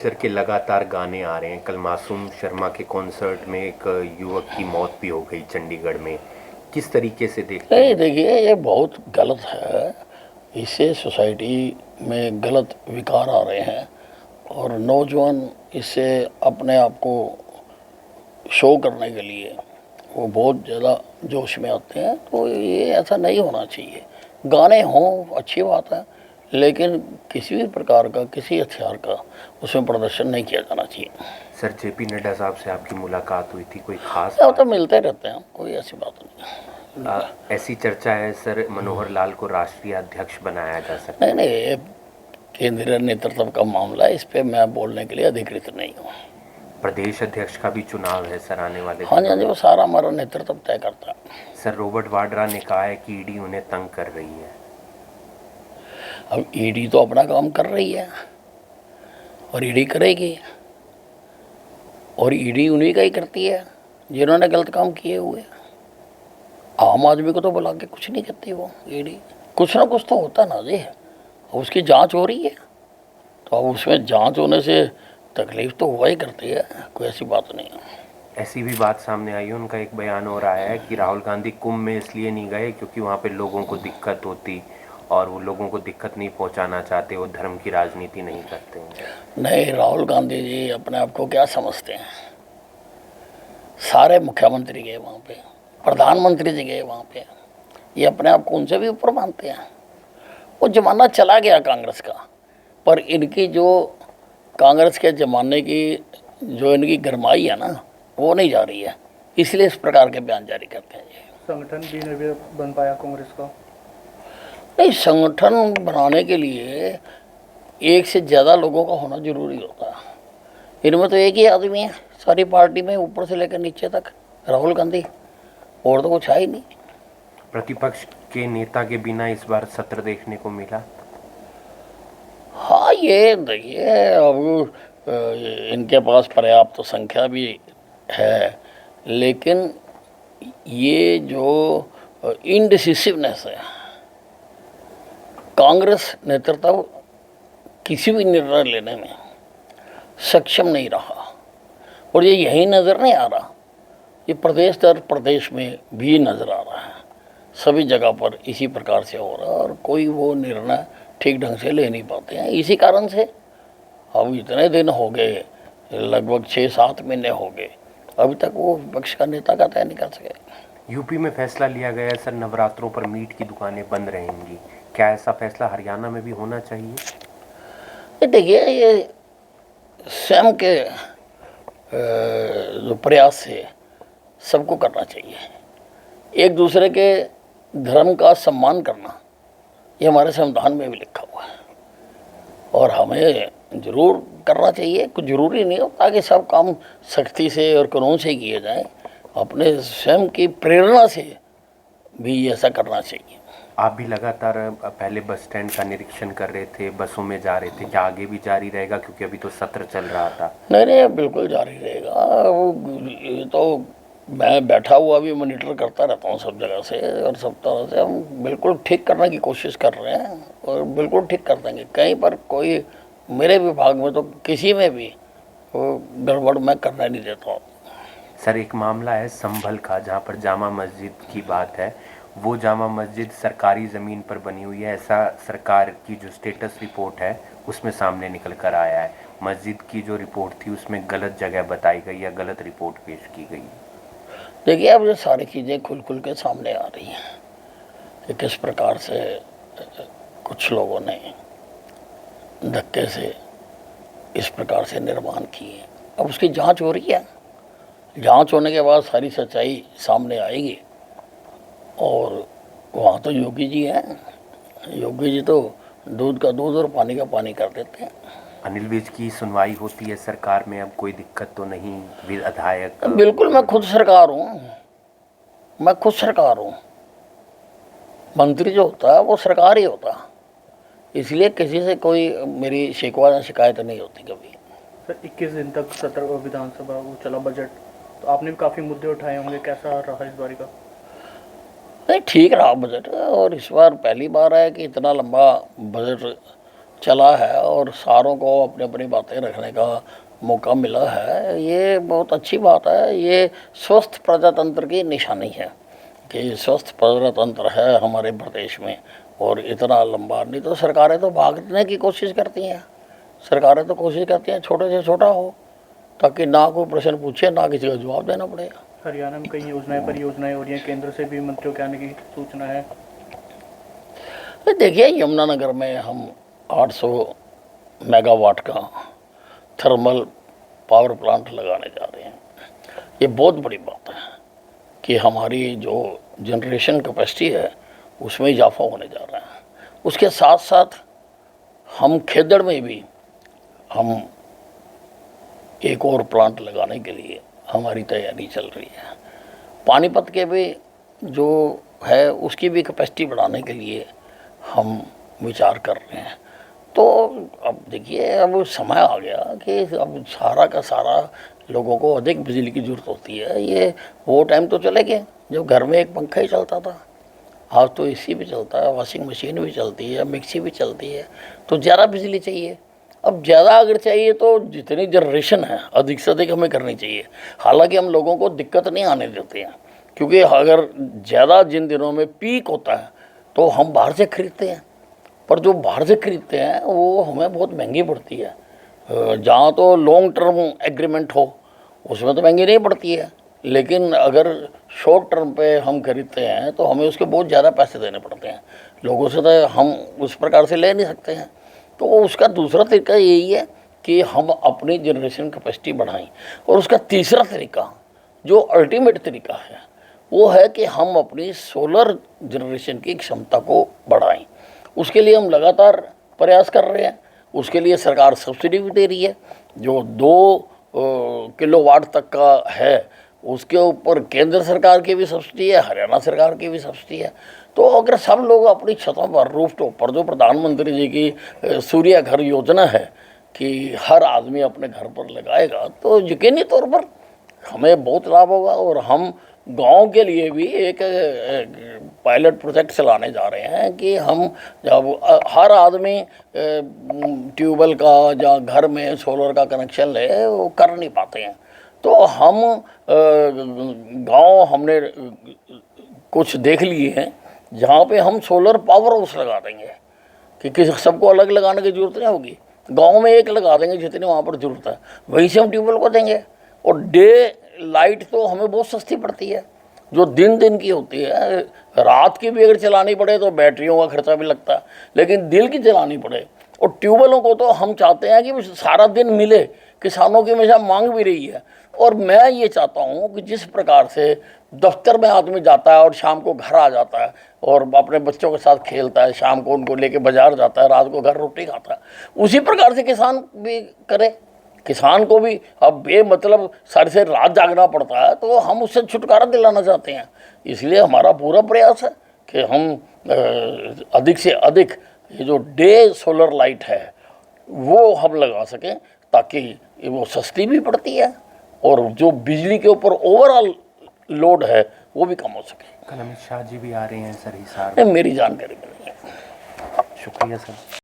Sir के लगातार गाने आ रहे हैं। कल मासूम शर्मा के कॉन्सर्ट में एक युवक की मौत भी हो गई चंडीगढ़ में। किस तरीके से देखते नहीं, हैं? देखिए ये बहुत गलत है। इससे सोसाइटी में गलत विकार आ रहे हैं और नौजवान इससे अपने आप को शो करने के लिए वो बहुत ज़्यादा जोश में आते हैं। तो ये ऐसा नहीं होना चाहिए। गाने हों अच्छी बात है, लेकिन किसी भी प्रकार का किसी हथियार का उसमें प्रदर्शन नहीं किया जाना चाहिए। सर जेपी नड्डा साहब से आपकी मुलाकात हुई थी, कोई खास वो तो बात? मिलते रहते हैं, कोई ऐसी बात नहीं। ऐसी चर्चा है सर, मनोहर लाल को राष्ट्रीय अध्यक्ष बनाया जा नहीं सकता है। नहीं, ये केंद्रीय नेतृत्व का मामला है, इस पे मैं बोलने के लिए अधिकृत नहीं हूँ। प्रदेश अध्यक्ष का भी चुनाव है सर आने वाले हाँ जी, दिनों हाँ जी, में। वो सारा हमारा नेतृत्व तय करता है। सर रॉबर्ट वाड्रा ने कहा है कि ईडी उन्हें तंग कर रही है। अब ईडी तो अपना काम कर रही है और ईडी करेगी, और ईडी उन्हीं का ही करती है जिन्होंने गलत काम किए हुए। आम आदमी को तो बुला के कुछ नहीं करती वो ईडी। कुछ ना कुछ तो होता ना जी। उसकी जांच हो रही है, तो अब उसमें जांच होने से तकलीफ तो हुआ ही करती है, कोई ऐसी बात नहीं है। ऐसी भी बात सामने आई है, उनका एक बयान और आया है कि राहुल गांधी कुंभ में इसलिए नहीं गए क्योंकि वहाँ पे लोगों को दिक्कत होती, और वो लोगों को दिक्कत नहीं पहुँचाना चाहते, वो धर्म की राजनीति नहीं करते हैं। नहीं, राहुल गांधी जी अपने आप को क्या समझते हैं? सारे मुख्यमंत्री गए वहाँ पे, प्रधानमंत्री जी गए वहाँ पे, ये अपने आप को उनसे भी ऊपर मानते हैं। वो जमाना चला गया कांग्रेस का, पर इनकी जो कांग्रेस के ज़माने की जो इनकी गरमाई है ना, वो नहीं जा रही है, इसलिए इस प्रकार के बयान जारी करते हैं ये। संगठन भी नहीं बन पाया कांग्रेस का। नहीं, संगठन बनाने के लिए एक से ज़्यादा लोगों का होना जरूरी होता है। इनमें तो एक ही आदमी है सारी पार्टी में, ऊपर से लेकर नीचे तक, राहुल गांधी, और तो कुछ है ही नहीं। प्रतिपक्ष के नेता के बिना इस बार सत्र देखने को मिला। हाँ, ये देखिए, अब इनके पास पर्याप्त तो संख्या भी है, लेकिन ये जो इनडिसिसिवनेस है, कांग्रेस नेतृत्व किसी भी निर्णय लेने में सक्षम नहीं रहा, और ये यही नज़र नहीं आ रहा, ये प्रदेश दर प्रदेश में भी नज़र आ रहा है। सभी जगह पर इसी प्रकार से हो रहा है और कोई वो निर्णय ठीक ढंग से ले नहीं पाते हैं। इसी कारण से अब इतने दिन हो गए, लगभग 6-7 महीने हो गए, अभी तक वो विपक्ष का नेता का तय नहीं कर सके। यूपी में फैसला लिया गया है सर, नवरात्रों पर मीट की दुकानें बंद रहेंगी। क्या ऐसा फैसला हरियाणा में भी होना चाहिए? ये देखिए, ये स्वयं के जो प्रयास से सबको करना चाहिए। एक दूसरे के धर्म का सम्मान करना, ये हमारे संविधान में भी लिखा हुआ है, और हमें ज़रूर करना चाहिए। कुछ ज़रूरी नहीं होता कि सब काम सख्ती से और कानून से किए जाएं, अपने स्वयं की प्रेरणा से भी ऐसा करना चाहिए। आप भी लगातार पहले बस स्टैंड का निरीक्षण कर रहे थे, बसों में जा रहे थे, क्या आगे भी जारी रहेगा? क्योंकि अभी तो सत्र चल रहा था। नहीं नहीं, बिल्कुल जारी रहेगा। ये तो मैं बैठा हुआ भी मॉनिटर करता रहता हूँ सब जगह से, और सब तरह से हम बिल्कुल ठीक करने की कोशिश कर रहे हैं, और बिल्कुल ठीक कर देंगे। कहीं पर कोई, मेरे विभाग में तो किसी में भी वो गड़बड़ मैं करने नहीं देता हूँ। सर एक मामला है संभल का, जहाँ पर जामा मस्जिद की बात है। वो जामा मस्जिद सरकारी ज़मीन पर बनी हुई है, ऐसा सरकार की जो स्टेटस रिपोर्ट है उसमें सामने निकल कर आया है। मस्जिद की जो रिपोर्ट थी उसमें गलत जगह बताई गई या गलत रिपोर्ट पेश की गई। देखिए, अब ये सारी चीज़ें खुल खुल के सामने आ रही हैं कि किस प्रकार से कुछ लोगों ने धक्के से इस प्रकार से निर्माण किए। अब उसकी जांच हो रही है, जांच होने के बाद सारी सच्चाई सामने आएगी। और वहाँ तो योगी जी हैं, योगी जी तो दूध का दूध और पानी का पानी कर देते हैं। अनिल विज की सुनवाई होती है सरकार में, अब कोई दिक्कत तो नहीं? विधायक बिल्कुल, मैं खुद सरकार हूँ, मैं खुद सरकार हूँ। मंत्री जो होता है वो सरकार ही होता है, इसलिए किसी से कोई मेरी शिकवा या शिकायत नहीं होती कभी। सर 21 दिन तक सत्र विधानसभा वो चला बजट, तो आपने भी काफ़ी मुद्दे उठाए होंगे, कैसा रहा इस बारी का? नहीं, ठीक रहा बजट, और इस बार पहली बार है कि इतना लंबा बजट चला है और सारों को अपनी अपनी बातें रखने का मौका मिला है, ये बहुत अच्छी बात है। ये स्वस्थ प्रजातंत्र की निशानी है कि स्वस्थ प्रजातंत्र है हमारे प्रदेश में। और इतना लंबा नहीं तो सरकारें तो भागने की कोशिश करती हैं, सरकारें तो कोशिश करती हैं छोटे से छोटा हो, ताकि ना कोई प्रश्न पूछे ना किसी का जवाब देना पड़ेगा। हरियाणा में कई योजनाएं परियोजनाएं हो रही हैं, केंद्र से भी मंत्रियों के आने की सूचना है। तो देखिए, यमुनानगर में हम 800 मेगावाट का थर्मल पावर प्लांट लगाने जा रहे हैं। ये बहुत बड़ी बात है कि हमारी जो जनरेशन कैपेसिटी है उसमें इजाफा होने जा रहा है। उसके साथ साथ हम खेदड़ में भी हम एक और प्लांट लगाने के लिए हमारी तैयारी चल रही है। पानीपत के भी जो है उसकी भी कैपेसिटी बढ़ाने के लिए हम विचार कर रहे हैं। तो अब देखिए, अब समय आ गया कि अब सारा का सारा लोगों को अधिक बिजली की ज़रूरत होती है। ये वो टाइम तो चले गए जब घर में एक पंखा ही चलता था। आज तो एसी भी चलता है, वॉशिंग मशीन भी चलती है, मिक्सी भी चलती है, तो ज़्यादा बिजली चाहिए। अब ज़्यादा अगर चाहिए तो जितनी जनरेशन है अधिक से अधिक हमें करनी चाहिए। हालांकि हम लोगों को दिक्कत नहीं आने देते हैं, क्योंकि अगर ज़्यादा जिन दिनों में पीक होता है तो हम बाहर से खरीदते हैं, पर जो बाहर से खरीदते हैं वो हमें बहुत महंगी पड़ती है। जहाँ तो लॉन्ग टर्म एग्रीमेंट हो उसमें तो महंगी नहीं पड़ती है, लेकिन अगर शॉर्ट टर्म पे हम खरीदते हैं तो हमें उसके बहुत ज़्यादा पैसे देने पड़ते हैं। लोगों से तो हम उस प्रकार से ले नहीं सकते हैं। तो उसका दूसरा तरीका यही है कि हम अपनी जनरेशन कैपेसिटी बढ़ाएं। और उसका तीसरा तरीका जो अल्टीमेट तरीका है वो है कि हम अपनी सोलर जनरेशन की क्षमता को बढ़ाएं। उसके लिए हम लगातार प्रयास कर रहे हैं। उसके लिए सरकार सब्सिडी भी दे रही है, जो 2 किलोवाट तक का है उसके ऊपर केंद्र सरकार की भी सब्सिडी है, हरियाणा सरकार की भी सब्सिडी है। तो अगर सब लोग अपनी छतों पर, रूफटॉप पर, जो प्रधानमंत्री जी की सूर्य घर योजना है कि हर आदमी अपने घर पर लगाएगा, तो यकीनी तौर पर हमें बहुत लाभ होगा। और हम गांव के लिए भी एक पायलट प्रोजेक्ट चलाने जा रहे हैं कि हम जब हर आदमी ट्यूबवेल का या घर में सोलर का कनेक्शन ले, वो कर नहीं पाते हैं, तो हम गांव हमने कुछ देख लिए हैं जहाँ पे हम सोलर पावर हाउस लगा देंगे कि किसी सबको अलग लगाने की ज़रूरत नहीं होगी। गांव में एक लगा देंगे जितनी वहाँ पर ज़रूरत है, वहीं से हम ट्यूबवेल को देंगे। और डे लाइट तो हमें बहुत सस्ती पड़ती है, जो दिन की होती है। रात की भी अगर चलानी पड़े तो बैटरियों का खर्चा भी लगता है, लेकिन दिन की चलानी पड़े। और ट्यूबवेलों को तो हम चाहते हैं कि सारा दिन मिले, किसानों की हमेशा मांग भी रही है। और मैं ये चाहता हूँ कि जिस प्रकार से दफ्तर में आदमी जाता है और शाम को घर आ जाता है और अपने बच्चों के साथ खेलता है, शाम को उनको लेके बाजार जाता है, रात को घर रोटी खाता है, उसी प्रकार से किसान भी करे। किसान को भी अब बेमतलब सारी से रात जागना पड़ता है, तो हम उससे छुटकारा दिलाना चाहते हैं। इसलिए हमारा पूरा प्रयास है कि हम अधिक से अधिक ये जो डे सोलर लाइट है वो हम लगा सकें, ताकि वो सस्ती भी पड़ती है और जो बिजली के ऊपर ओवरऑल लोड है वो भी कम हो सके। कल अमित शाह जी भी आ रहे हैं सर हिसार। मेरी जानकारी में नहीं है। शुक्रिया सर।